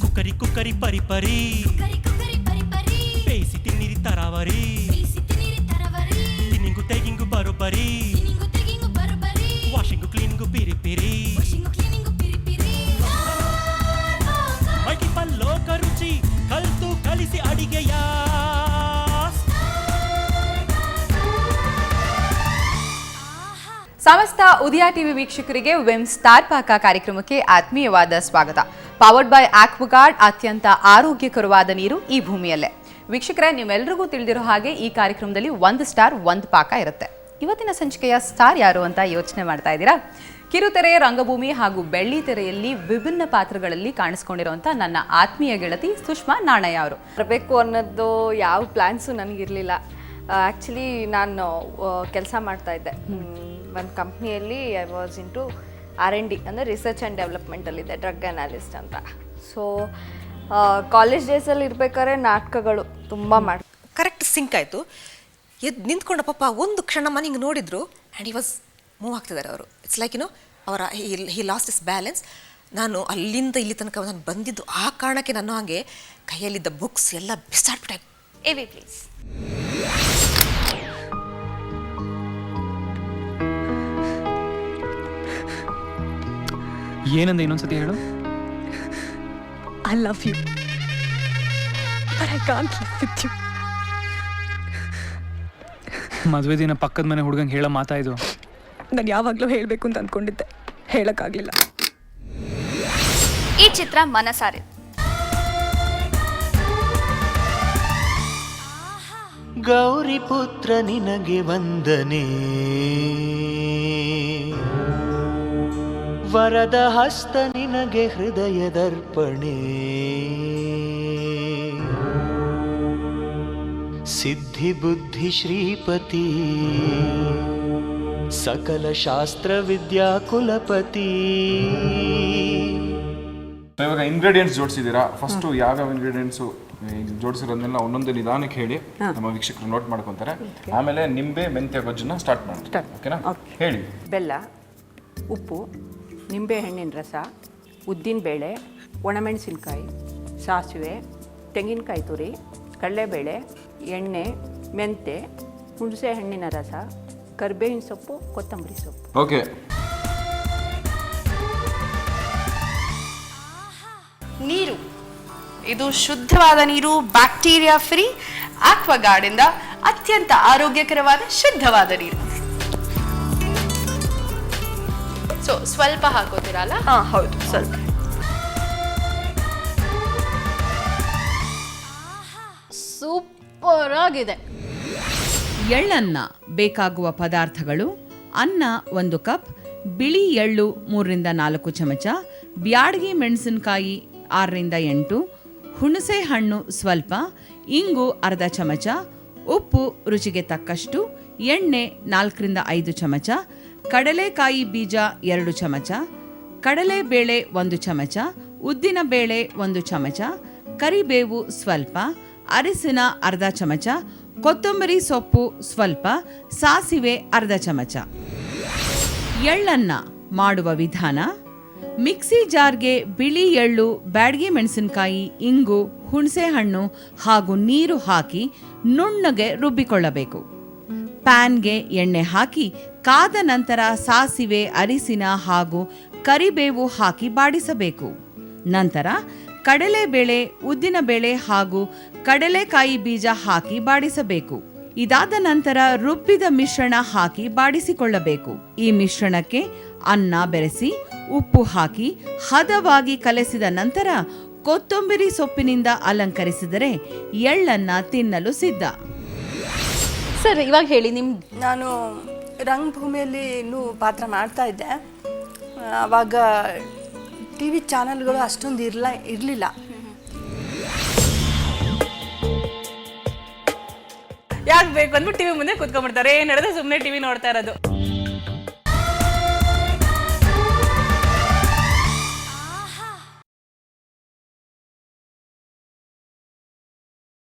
Cookery cookery ಪರಿ ಪರಿ ಬೇಯಿಸಿ ತಿನ್ನಿರಿ ತರಾವರಿ ತಿನ್ನಿಂಗು ತೆಗಿಂಗು ಬರೋಬ್ಬರಿ ವಾಷಿಂಗು ಕ್ಲೀನಿಂಗು ಪಿರಿ ಪಿರಿ ಮಲ್ಟಿಪಲ್ಲೋಕ ರುಚಿ ಕಲ್ತು ಕಲಿಸಿ ಅಡಿಗೆಯ ಸಮಸ್ತ ಉದಯ ಟಿವಿ ವೀಕ್ಷಕರಿಗೆ ವಿಮ್ ಸ್ಟಾರ್ ಪಾಕ ಕಾರ್ಯಕ್ರಮಕ್ಕೆ ಆತ್ಮೀಯವಾದ ಸ್ವಾಗತ. ಪವರ್ಡ್ ಬೈ ಆಕ್ವಾಗಾರ್ಡ್, ಅತ್ಯಂತ ಆರೋಗ್ಯಕರವಾದ ನೀರು ಈ ಭೂಮಿಯಲ್ಲೇ. ವೀಕ್ಷಕರೇ, ನಿಮ್ಮೆಲ್ಲರಿಗೂ ತಿಳಿದಿರೋ ಹಾಗೆ ಈ ಕಾರ್ಯಕ್ರಮದಲ್ಲಿ 1 ಸ್ಟಾರ್ 1 ಪಾಕ ಇರುತ್ತೆ. ಇವತ್ತಿನ ಸಂಚಿಕೆಯ ಸ್ಟಾರ್ ಯಾರು ಅಂತ ಯೋಚನೆ ಮಾಡ್ತಾ ಇದ್ದೀರಾ? ಕಿರುತೆರೆ, ರಂಗಭೂಮಿ ಹಾಗೂ ಬೆಳ್ಳಿ ತೆರೆಯಲ್ಲಿ ವಿಭಿನ್ನ ಪಾತ್ರಗಳಲ್ಲಿ ಕಾಣಿಸ್ಕೊಂಡಿರುವಂಥ ನನ್ನ ಆತ್ಮೀಯ ಗೆಳತಿ ಸುಷ್ಮಾ ನಾಣಯ್ಯ ಅವರು. ಬರಬೇಕು ಅನ್ನೋದು ಯಾವ ಪ್ಲ್ಯಾನ್ಸು ನನಗಿರಲಿಲ್ಲ. ಆ್ಯಕ್ಚುಲಿ ನಾನು ಕೆಲಸ ಮಾಡ್ತಾಯಿದ್ದೆ ಒಂದು ಕಂಪ್ನಿಯಲ್ಲಿ. ಐ ವಾಸ್ ಇಂಟು R&D ಅಂದರೆ ರಿಸರ್ಚ್ ಆ್ಯಂಡ್ ಡೆವಲಪ್ಮೆಂಟಲ್ಲಿದ್ದೆ, ಡ್ರಗ್ ಅನಾಲಿಸ್ಟ್ ಅಂತ. ಸೊ ಕಾಲೇಜ್ ಡೇಸಲ್ಲಿ ಇರ್ಬೇಕಾದ್ರೆ ನಾಟಕಗಳು ತುಂಬ ಕರೆಕ್ಟ್ ಸಿಂಕ್ ಆಯಿತು. ಎದ್ದು ನಿಂತ್ಕೊಂಡ ಪಾಪ ಒಂದು ಕ್ಷಣ ಮನೆಗೆ ನೋಡಿದ್ರು ಆ್ಯಂಡ್ ಹಿ ವಾಸ್ ಮೂವ್ ಆಗ್ತಿದ್ದಾರೆ ಅವರು. ಇಟ್ಸ್ ಲೈಕ್ ಅವರ ಹಿ ಲಾಸ್ಟ್ ಇಸ್ ಬ್ಯಾಲೆನ್ಸ್. ನಾನು ಅಲ್ಲಿಂದ ಇಲ್ಲಿ ತನಕ ನಾನು ಬಂದಿದ್ದು ಆ ಕಾರಣಕ್ಕೆ ನಾನು ಹಾಗೆ ಕೈಯಲ್ಲಿದ್ದ ಬುಕ್ಸ್ ಎಲ್ಲ ಬಿಸಾಡ್ಬಿಟ್ಟೆ. ಎವಿ ಪ್ಲೀಸ್. ಏನಂದ ಇನ್ನೊಂದ್ಸತಿ ಹೇಳು. I love you but I can't live with you. ಮದುವೆ ದಿನ ಪಕ್ಕದ ಮನೆ ಹುಡುಗಂಗೆ ಹೇಳೋ ಮಾತಾ ಇದು. ನಾನು ಯಾವಾಗಲೂ ಹೇಳಬೇಕು ಅಂತ ಅಂದ್ಕೊಂಡಿದ್ದೆ, ಹೇಳೋಕ್ಕಾಗಲಿಲ್ಲ. ಈ ಚಿತ್ರ ಮನಸಾರೆ. ಗೌರಿ ಪುತ್ರ ನಿನಗೆ ವಂದನೆ, ವರದ ಹಸ್ತ ನಿನಗೆ ಹೃದಯದರ್ಪಣೆ, ಸಿದ್ಧಿ ಬುದ್ಧಿ ಶ್ರೀಪತಿ, ಸಕಲ ಶಾಸ್ತ್ರ ವಿದ್ಯಾ ಕುಲಪತಿ. ಇವಾಗ ಇಂಗ್ರೀಡಿಯೆಂಟ್ಸ್ ಜೋಡಿಸಿದ್ದೀರಾ. ಫಸ್ಟು ಯಾವ್ಯಾವ ಇಂಗ್ರೀಡಿಯೆಂಟ್ಸು ಜೋಡಿಸಿರೋದನ್ನೆಲ್ಲ ಒಂದೊಂದು ನಿಧಾನಕ್ಕೆ ಹೇಳಿ ನಮ್ಮ ವೀಕ್ಷಕರು ನೋಟ್ ಮಾಡ್ಕೊತಾರೆ. ಆಮೇಲೆ ನಿಂಬೆ ಮೆಂತ್ಯ ಗೊಜ್ಜನ್ನ ಸ್ಟಾರ್ಟ್ ಮಾಡ್ತೀವಿ. ಓಕೆನಾ? ಹೇಳಿ. ಬೆಲ್ಲ, ಉಪ್ಪು, ನಿಂಬೆಹಣ್ಣಿನ ರಸ, ಉದ್ದಿನಬೇಳೆ, ಒಣಮೆಣಸಿನ್ಕಾಯಿ, ಸಾಸಿವೆ, ತೆಂಗಿನಕಾಯಿ ತುರಿ, ಕಡಲೆಬೇಳೆ, ಎಣ್ಣೆ, ಮೆಂತೆ, ಹುಣಸೆ ಹಣ್ಣಿನ ರಸ, ಕರಿಬೇವಿನ ಸೊಪ್ಪು, ಕೊತ್ತಂಬರಿ ಸೊಪ್ಪು. ಓಕೆ. ನೀರು, ಇದು ಶುದ್ಧವಾದ ನೀರು, ಬ್ಯಾಕ್ಟೀರಿಯಾ ಫ್ರೀ, ಆಕ್ವಾಗಾರ್ಡ್ ಇಂದ ಅತ್ಯಂತ ಆರೋಗ್ಯಕರವಾದ ಶುದ್ಧವಾದ ನೀರು. ಸೊ ಸ್ವಲ್ಪ ಹಾಕೋತೀರಲ್ಲ? ಹೌದು, ಸ್ವಲ್ಪ. ಸೂಪರ್ ಆಗಿದೆ. ಎಳ್ಳನ್ನ ಬೇಕಾಗುವ ಪದಾರ್ಥಗಳು: ಅನ್ನ 1 ಕಪ್, ಬಿಳಿ ಎಳ್ಳು 3ರಿಂದ 4 ಚಮಚ, ಬ್ಯಾಡಗಿ ಮೆಣಸಿನಕಾಯಿ 6ರಿಂದ 8, ಹುಣಸೆ ಹಣ್ಣು ಸ್ವಲ್ಪ, ಇಂಗು ಅರ್ಧ ಚಮಚ, ಉಪ್ಪು ರುಚಿಗೆ ತಕ್ಕಷ್ಟು, ಎಣ್ಣೆ 4ರಿಂದ 5 ಚಮಚ, ಕಡಲೆಕಾಯಿ ಬೀಜ 2 ಚಮಚ, ಕಡಲೆಬೇಳೆ 1 ಚಮಚ, ಉದ್ದಿನ ಬೇಳೆ 1 ಚಮಚ, ಕರಿಬೇವು ಸ್ವಲ್ಪ, ಅರಿಶಿನ ಅರ್ಧ ಚಮಚ, ಕೊತ್ತಂಬರಿ ಸೊಪ್ಪು ಸ್ವಲ್ಪ, ಸಾಸಿವೆ ಅರ್ಧ ಚಮಚ. ಎಳ್ಳನ್ನ ಮಾಡುವ ವಿಧಾನ: ಮಿಕ್ಸಿ ಜಾರ್ಗೆ ಬಿಳಿ ಎಳ್ಳು, ಬ್ಯಾಡಗಿ ಮೆಣಸಿನಕಾಯಿ, ಇಂಗು, ಹುಣಸೆ ಹಣ್ಣು ಹಾಗೂ ನೀರು ಹಾಕಿ ನುಣ್ಣಗೆ ರುಬ್ಬಿಕೊಳ್ಳಬೇಕು. ಪ್ಯಾನ್ಗೆ ಎಣ್ಣೆ ಹಾಕಿ ಕಾದ ನಂತರ ಸಾಸಿವೆ, ಅರಿಶಿನ ಹಾಗೂ ಕರಿಬೇವು ಹಾಕಿ ಬಾಡಿಸಬೇಕು. ನಂತರ ಕಡಲೆಬೇಳೆ, ಉದ್ದಿನಬೇಳೆ ಹಾಗೂ ಕಡಲೆಕಾಯಿ ಬೀಜ ಹಾಕಿ ಬಾಡಿಸಬೇಕು. ಇದಾದ ನಂತರ ರುಬ್ಬಿದ ಮಿಶ್ರಣ ಹಾಕಿ ಬಾಡಿಸಿಕೊಳ್ಳಬೇಕು. ಈ ಮಿಶ್ರಣಕ್ಕೆ ಅನ್ನ ಬೆರೆಸಿ ಉಪ್ಪು ಹಾಕಿ ಹದವಾಗಿ ಕಲಸಿದ ನಂತರ ಕೊತ್ತಂಬರಿ ಸೊಪ್ಪಿನಿಂದ ಅಲಂಕರಿಸಿದರೆ ಎಳ್ಳನ್ನ ತಿನ್ನಲು ಸಿದ್ಧ. ಸರ್, ಇವಾಗ ಹೇಳಿ. ನಾನು ರಂಗಭೂಮಿಯಲ್ಲಿ ಇನ್ನೂ ಪಾತ್ರ ಮಾಡ್ತಾ ಇದ್ದೆ. ಆವಾಗ ಟಿ ವಿ ಚಾನಲ್ಗಳು ಅಷ್ಟೊಂದು ಇರಲಿಲ್ಲ. ಯಾಕೆ ಬೇಕು ಅಂದ್ಬಿಟ್ಟು ಟಿವಿ ಮುಂದೆ ಕೂತ್ಕೊಂಡ್ಬಿಡ್ತಾರೆ. ಏನು ನಡೆದ್ರೆ ಸುಮ್ಮನೆ ಟಿವಿ ನೋಡ್ತಾ ಇರೋದು.